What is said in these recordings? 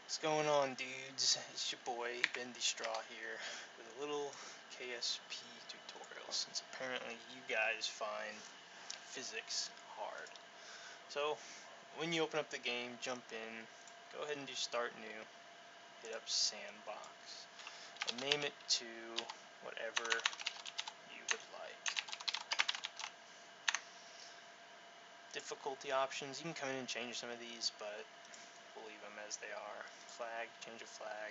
What's going on, dudes? It's your boy Bendy Straw here with a little KSP tutorial, since apparently you guys find physics hard. So when you open up the game, jump in, go ahead and do start new, hit up sandbox, and name it to whatever you would like. Difficulty options, you can come in and change some of these, but we'll leave them as they are. Flag, change a flag,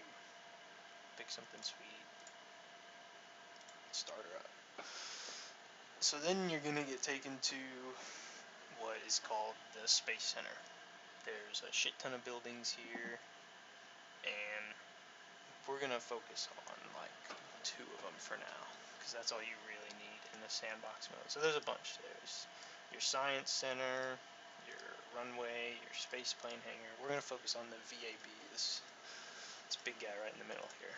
pick something sweet, start her up. So then you're going to get taken to what is called the Space Center. There's a shit ton of buildings here, and we're going to focus on like 2 of them for now, because that's all you really need in the sandbox mode. So there's a bunch. There's your Science Center, your runway, your space plane hangar. We're going to focus on the VAB, this big guy right in the middle here.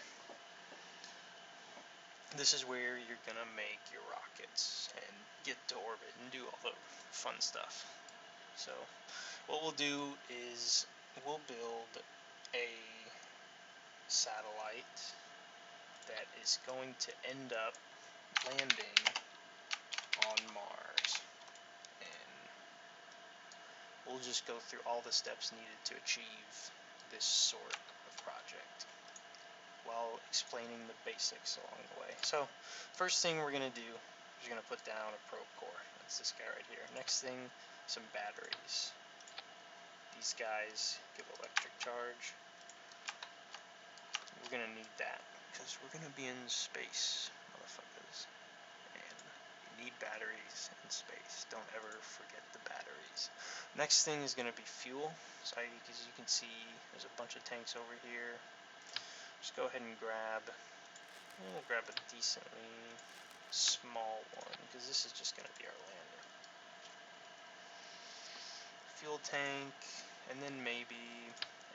This is where you're going to make your rockets and get to orbit and do all the fun stuff. So what we'll do is we'll build a satellite that is going to end up landing on Mars. And we'll just go through all the steps needed to achieve this sort of project, while explaining the basics along the way. So first thing we're going to do is we're going to put down a probe core. That's this guy right here. Next thing, some batteries. These guys give electric charge. We're going to need that because we're going to be in space, motherfuckers. And you need batteries in space. Don't ever forget the batteries. Next thing is going to be fuel. So as you can see, there's a bunch of tanks over here. Just go ahead and we'll grab a decently small one, because this is just going to be our lander. Fuel tank, and then maybe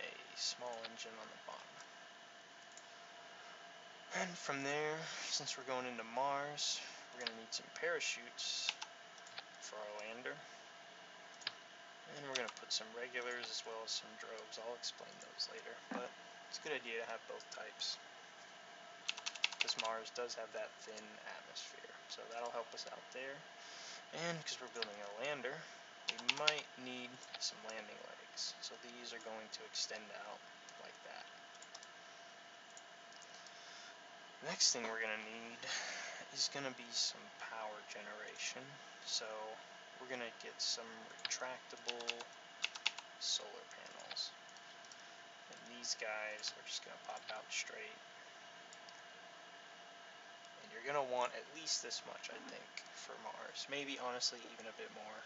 a small engine on the bottom. And from there, since we're going into Mars, we're going to need some parachutes for our lander. And we're going to put some regulars as well as some drogues. I'll explain those later, but it's a good idea to have both types, because Mars does have that thin atmosphere, so that'll help us out there. And because we're building a lander, we might need some landing legs, so these are going to extend out like that. The next thing we're going to need is going to be some power generation, so we're going to get some retractable solar panels, and these guys are just going to pop out straight. You're going to want at least this much, I think, for Mars. Maybe, honestly, even a bit more.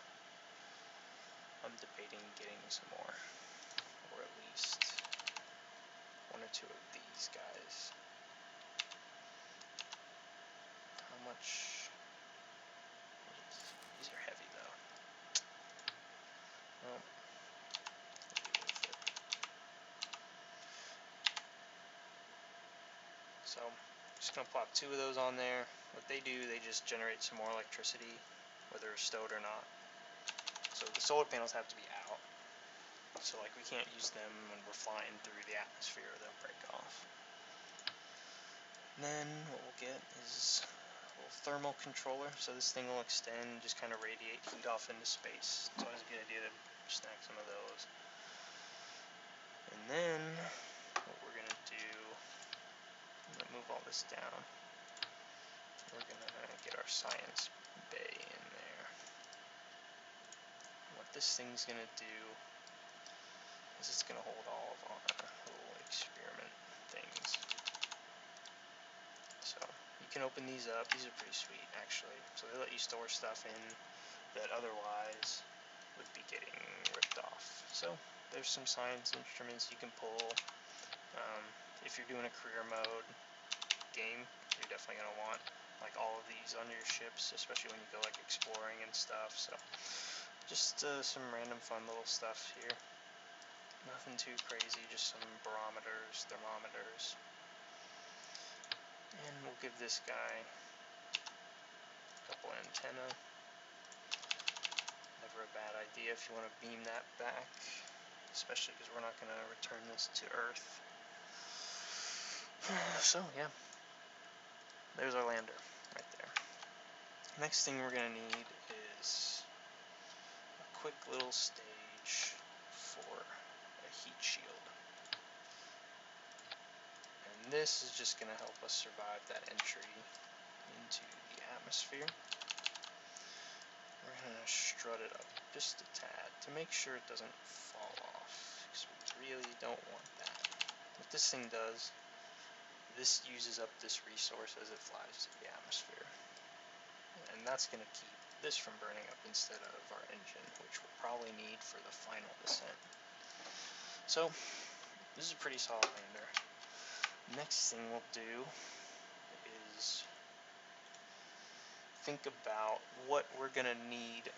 I'm debating getting some more. Or at least 1 or 2 of these guys. How much? These are heavy, though. Well, maybe worth it. So, just going to plop 2 of those on there. What they do, they just generate some more electricity, whether it's stowed or not. So the solar panels have to be out. So like we can't use them when we're flying through the atmosphere, they'll break off. And then what we'll get is a little thermal controller. So this thing will extend, just kind of radiate heat off into space. It's always a good idea to snag some of those. And then what we're going to do, I'm going to move all this down. We're going to get our science bay in there. What this thing's going to do is it's going to hold all of our little experiment things. So you can open these up. These are pretty sweet, actually. So they let you store stuff in that otherwise would be getting ripped off. So there's some science instruments you can pull. If you're doing a career mode game, you're definitely going to want like all of these on your ships, especially when you go like exploring and stuff. So just some random fun little stuff here. Nothing too crazy, just some barometers, thermometers. And we'll give this guy a couple antennae. Never a bad idea if you want to beam that back. especially because we're not going to return this to Earth. So yeah, there's our lander right there. Next thing we're going to need is a quick little stage for a heat shield. And this is just going to help us survive that entry into the atmosphere. We're going to strut it up just a tad to make sure it doesn't fall off, because we really don't want that. What this thing does, this uses up this resource as it flies to the atmosphere. And that's going to keep this from burning up instead of our engine, which we'll probably need for the final descent. So, this is a pretty solid lander. Next thing we'll do is think about what we're going to need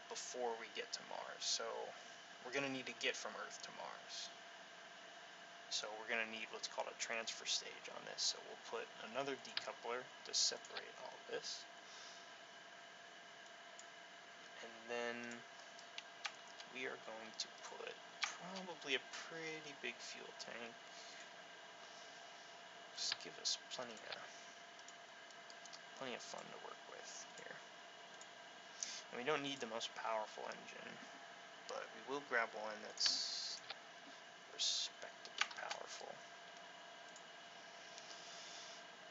before we get to Mars. So, we're going to need to get from Earth to Mars. So we're going to need what's called a transfer stage on this. So we'll put another decoupler to separate all this. And then we are going to put probably a pretty big fuel tank. Just give us plenty of fun to work with here. And we don't need the most powerful engine, but we will grab one that's respectably powerful.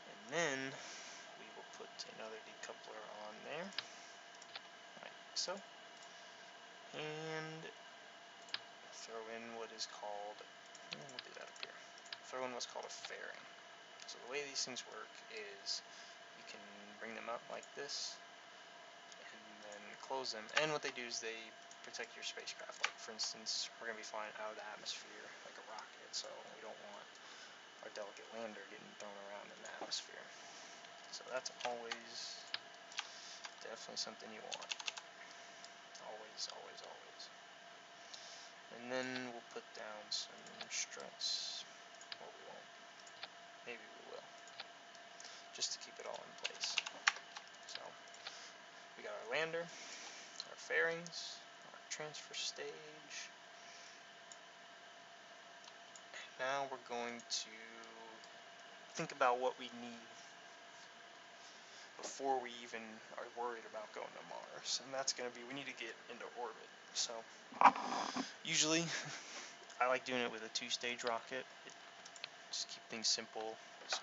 And then we will put another decoupler on there, like so. And throw in what is called, we'll do that up here, throw in what's called a fairing. So the way these things work is you can bring them up like this and then close them, and what they do is they protect your spacecraft. Like for instance, we're going to be flying out of the atmosphere like a rocket, so we don't want our delicate lander getting thrown around in the atmosphere. So that's always definitely something you want. Always, always, always. And then we'll put down some struts, or we won't. Maybe we will, just to keep it all in place. So we got our lander, our fairings, our transfer stage. And now we're going to think about what we need before we even are worried about going to Mars. And that's going to be, we need to get into orbit. So usually I like doing it with a 2-stage rocket. Just keep things simple. So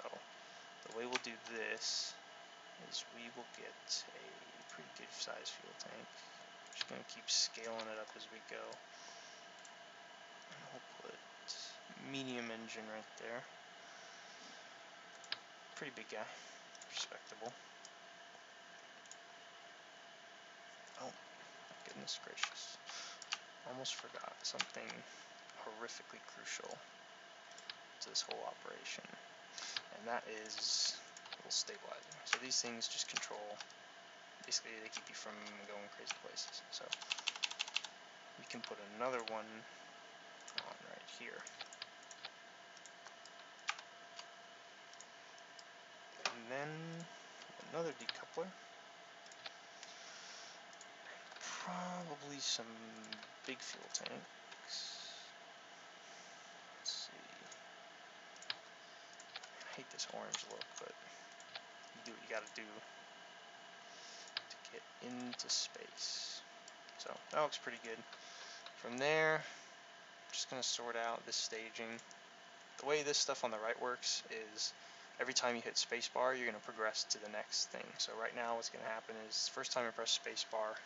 the way we'll do this is we will get a pretty good size fuel tank. Just going to keep scaling it up as we go. And we'll put medium engine right there. Pretty big guy. Respectable. Oh, goodness gracious. Almost forgot something horrifically crucial to this whole operation. And that is a little stabilizer. So these things just control, basically they keep you from going crazy places. So we can put another one on right here. And then another decoupler. Probably some big fuel tanks. Let's see. I hate this orange look, but you do what you gotta do to get into space. So that looks pretty good. From there, I'm just gonna sort out this staging. The way this stuff on the right works is every time you hit spacebar, you're gonna progress to the next thing. So right now what's gonna happen is first time you press spacebar,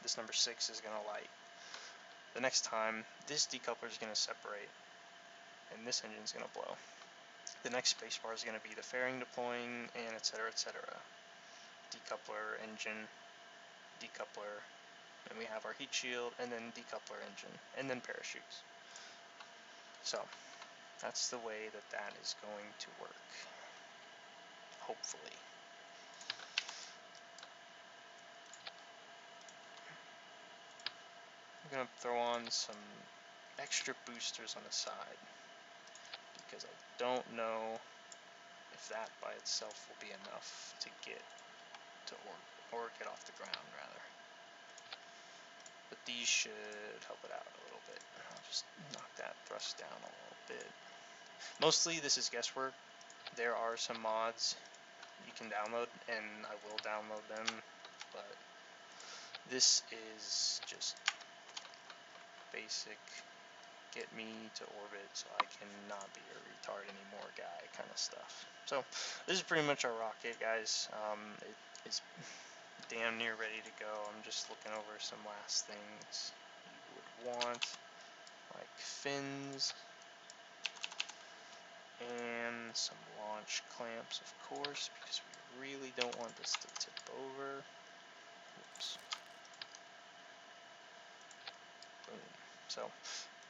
this number 6 is going to light. The next time, this decoupler is going to separate, and this engine is going to blow. The next spacebar is going to be the fairing deploying, and etc., etc. Decoupler, engine, decoupler, and we have our heat shield, and then decoupler engine, and then parachutes. So, that's the way that that is going to work. Hopefully. I'm going to throw on some extra boosters on the side, because I don't know if that by itself will be enough to get to orbit, or get off the ground rather. but these should help it out a little bit. I'll just knock that thrust down a little bit. Mostly this is guesswork. There are some mods you can download, and I will download them, but this is just basic get me to orbit so I cannot be a retard anymore guy kind of stuff. So this is pretty much our rocket, guys. It is damn near ready to go. I'm just looking over some last things you would want, like fins and some launch clamps, of course, because we really don't want this to tip over. Oops. Boom. So,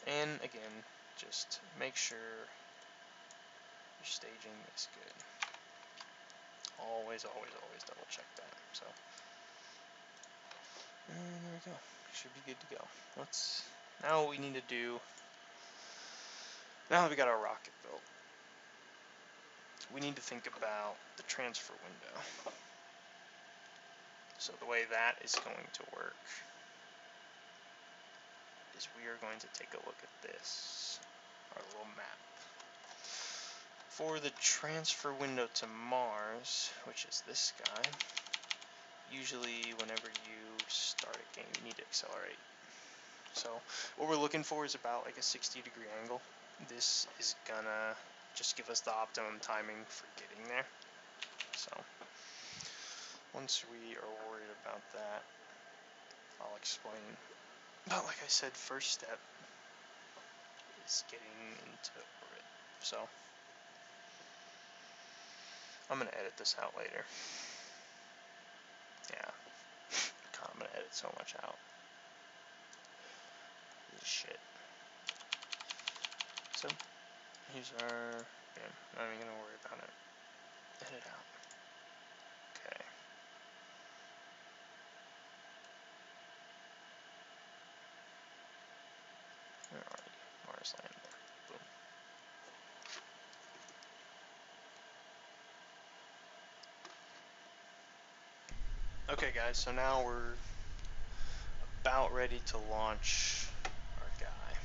and again, just make sure your staging is good. Always, always, always double check that. So, and there we go. Should be good to go. Now what we need to do, now that we got our rocket built, we need to think about the transfer window. So the way that is going to work is we are going to take a look at this, our little map. For the transfer window to Mars, which is this guy, usually whenever you start a game you need to accelerate. So what we're looking for is about like a 60-degree angle. This is gonna just give us the optimum timing for getting there. So once we are worried about that, I'll explain. But like I said, first step is getting into orbit. So I'm gonna edit this out later. Yeah, God, I'm gonna edit so much out. This shit. So here's our. Yeah, not even gonna worry about it. Edit out. Okay. Where are you? Mars lander. Boom. Okay, guys. So now we're about ready to launch our guy.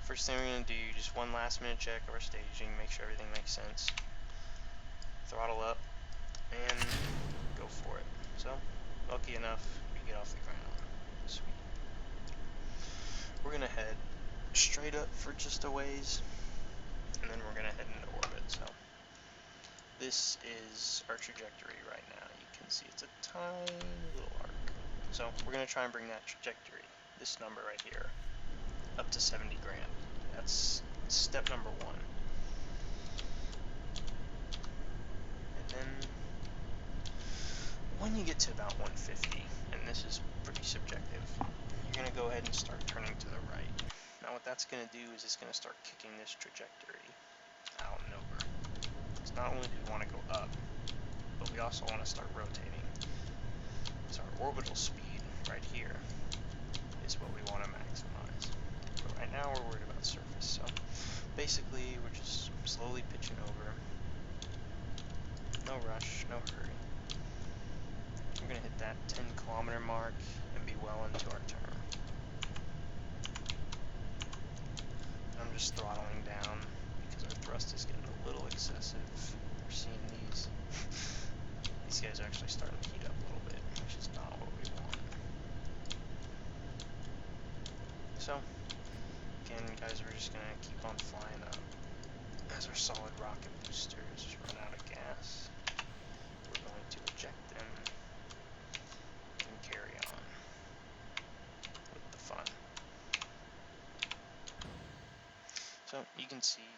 First thing we're gonna do, just one last minute check of our staging, make sure everything makes sense. Throttle up and go for it. So, lucky enough, we get off the ground. Sweet. We're gonna head straight up for just a ways, and then we're gonna head into orbit. So, this is our trajectory right now. You can see it's a tiny little arc. So, we're gonna try and bring that trajectory, this number right here, up to 70 grand. That's step number one. And then when you get to about 150, and this is pretty subjective, you're going to go ahead and start turning to the right. Now what that's going to do is it's going to start kicking this trajectory out and over. So not only do we want to go up, but we also want to start rotating. So our orbital speed right here is what we want to maximize. But right now we're worried about surface, so basically we're just slowly pitching over. No rush, no hurry. We're going to hit that 10-kilometer mark and be well into our turn. I'm just throttling down because our thrust is getting a little excessive. We're seeing these guys are actually starting to heat up a little bit, which is not what we want. So, again, guys, we're just going to keep on flying up. As our solid rocket boosters run out of gas, we're going to eject them and carry on with the fun. So you can see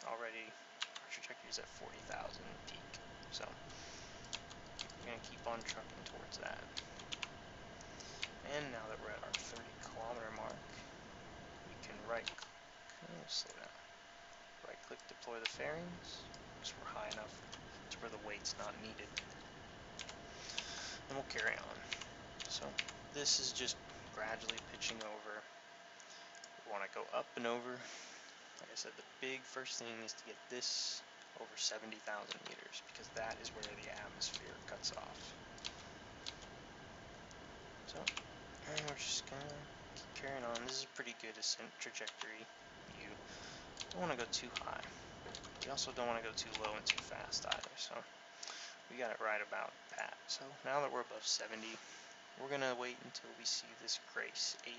already our trajectory is at 40,000 peak. So we're going to keep on trucking towards that. And now that we're at our 30-kilometer mark, we can slow down. Right click deploy the fairings, because we're high enough to where the weight's not needed. And we'll carry on. So this is just gradually pitching over. We want to go up and over. Like I said, the big first thing is to get this over 70,000 meters, because that is where the atmosphere cuts off. So And we're just gonna keep carrying on. This is a pretty good ascent trajectory. You don't want to go too high. You also don't want to go too low and too fast either. So we got it right about that. So now that we're above 70, we're gonna wait until we see this grace 80.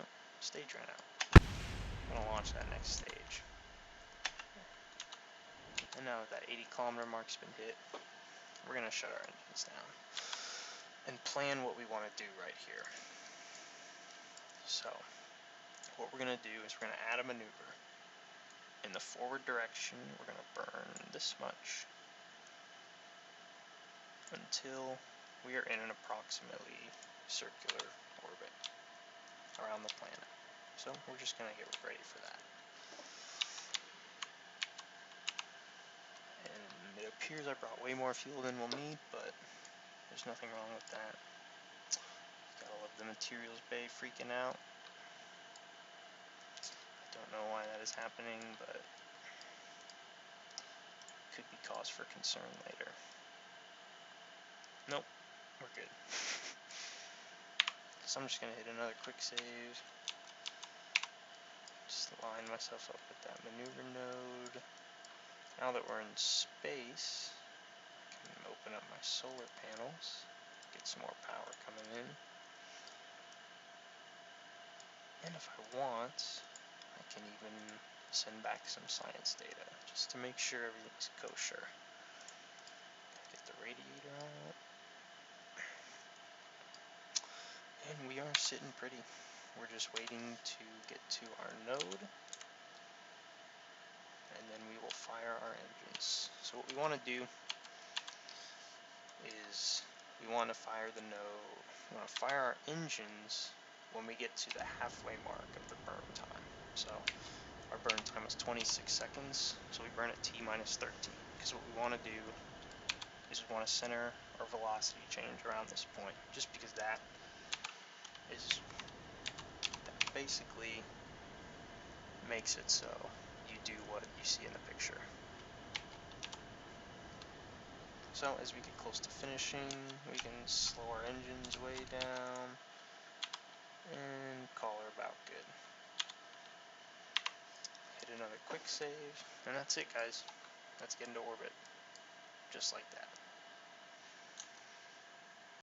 Oh, stage ran out. I'm gonna launch that next stage. And now that 80-kilometer mark's been hit, we're gonna shut our engines down and plan what we want to do right here. So what we're gonna do is we're gonna add a maneuver. In the forward direction, we're gonna burn this much until we are in an approximately circular orbit around the planet. So we're just gonna get ready for that. And it appears I brought way more fuel than we'll need, but there's nothing wrong with that. Gotta love the materials bay freaking out. I don't know why that is happening, but could be cause for concern later. Nope, we're good. So I'm just gonna hit another quick save. Just line myself up with that maneuver node. Now that we're in space, I can open up my solar panels, get some more power coming in. And if I want, I can even send back some science data, just to make sure everything's kosher. Get the radiator out. And we are sitting pretty. We're just waiting to get to our node, and then we will fire our engines. So what we want to do is we want to fire the node. We want to fire our engines when we get to the halfway mark of the burn time. So our burn time is 26 seconds, so we burn at T minus 13. Because what we want to do is we want to center our velocity change around this point, just because that basically makes it so you do what you see in the picture. So as we get close to finishing, we can slow our engines way down and call her about good. Hit another quick save, and that's it, guys. Let's get into orbit just like that.